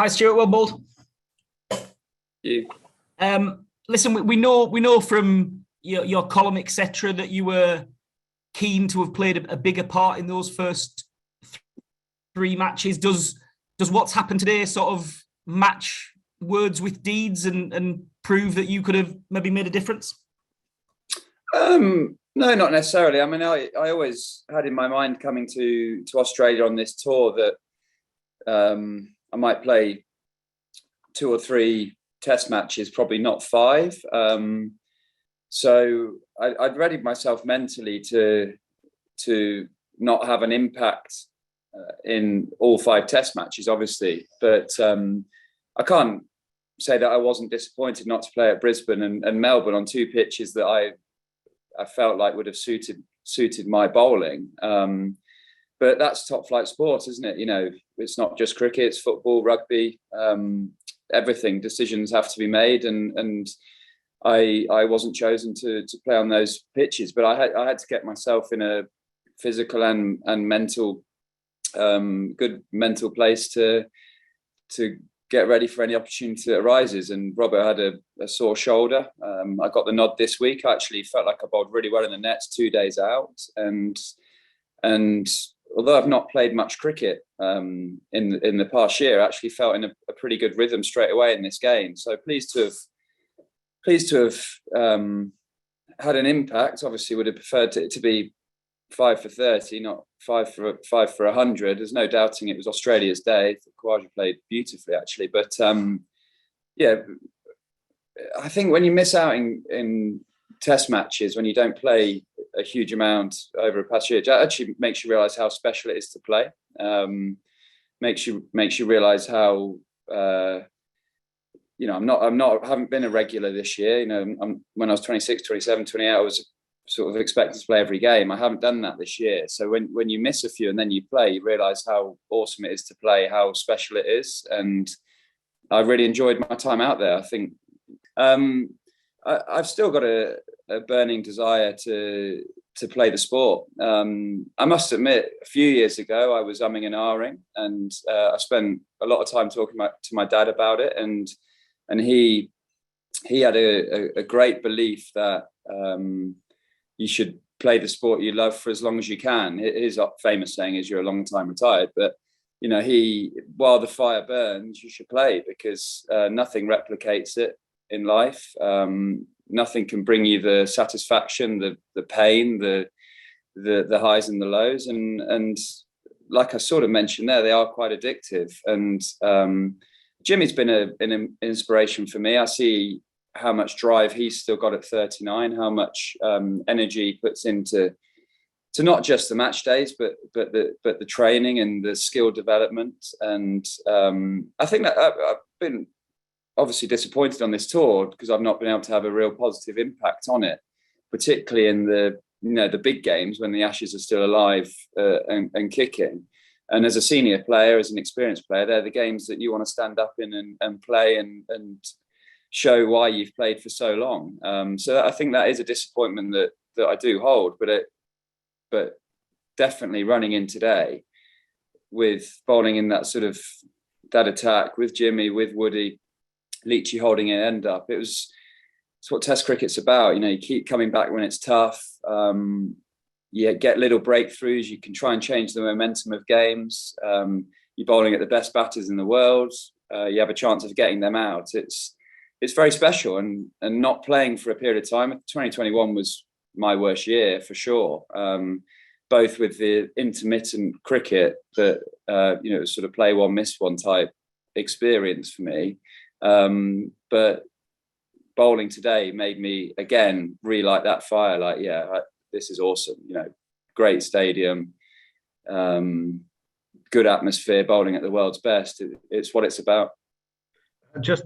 Hi, Stuart Broad. You. Listen, we know from your column, etc., that you were keen to have played a bigger part in those first three matches. Does what's happened today sort of match words with deeds and prove that you could have maybe made a difference? No, not necessarily. I mean, I always had in my mind coming to Australia on this tour that I might play 2 or 3 test matches, probably not 5. So I'd readied myself mentally to not have an impact in all 5 test matches, obviously. But I can't say that I wasn't disappointed not to play at Brisbane and Melbourne on 2 pitches that I felt like would have suited my bowling. But that's top flight sport, isn't it? You know, it's not just cricket, it's football, rugby, everything. Decisions have to be made, and I wasn't chosen to play on those pitches, but I had to get myself in a physical and mental, good mental place to get ready for any opportunity that arises. And Robert had a sore shoulder. I got the nod this week. I actually felt like I bowled really well in the nets 2 days out, and although I've not played much cricket in the past year, I actually felt in a pretty good rhythm straight away in this game. So pleased to have had an impact. Obviously, would have preferred it to be 5 for 30, not 5 for 100. There's no doubting it was Australia's day. Khawaja played beautifully, actually. But yeah, I think when you miss out in test matches, when you don't play a huge amount over a past year, it actually makes you realise how special it is to play. Makes you realise how you know, I haven't been a regular this year. You know, when I was 26, 27, 28, I was sort of expected to play every game. I haven't done that this year. So when you miss a few and then you play, you realise how awesome it is to play, how special it is. And I really enjoyed my time out there. I think I've still got a burning desire to play the sport. I must admit, a few years ago, I was umming and ahhing, and I spent a lot of time talking to my dad about it, and he had a great belief that you should play the sport you love for as long as you can. His famous saying is, "You're a long time retired," but you know, while the fire burns, you should play, because nothing replicates it in life. Nothing can bring you the satisfaction, the pain, the highs and the lows, and like I sort of mentioned there, they are quite addictive. And Jimmy's been an inspiration for me. I see how much drive he's still got at 39, how much energy he puts into not just the match days, but the training and the skill development. And I think that I've been obviously disappointed on this tour because I've not been able to have a real positive impact on it, particularly in the big games when the Ashes are still alive and kicking. And as a senior player, as an experienced player, they're the games that you want to stand up in and play and show why you've played for so long. So I think that is a disappointment that I do hold, but definitely running in today with bowling in that sort of that attack with Jimmy, with Woody, Leachy holding an end up. It's what Test cricket's about. You know, you keep coming back when it's tough. You get little breakthroughs. You can try and change the momentum of games. You're bowling at the best batters in the world. You have a chance of getting them out. It's very special, and not playing for a period of time. 2021 was my worst year for sure. Both with the intermittent cricket that you know, sort of play one, miss one type experience for me. But bowling today made me again relight that fire. Like, this is awesome. You know, great stadium, good atmosphere, bowling at the world's best. It's what it's about. Just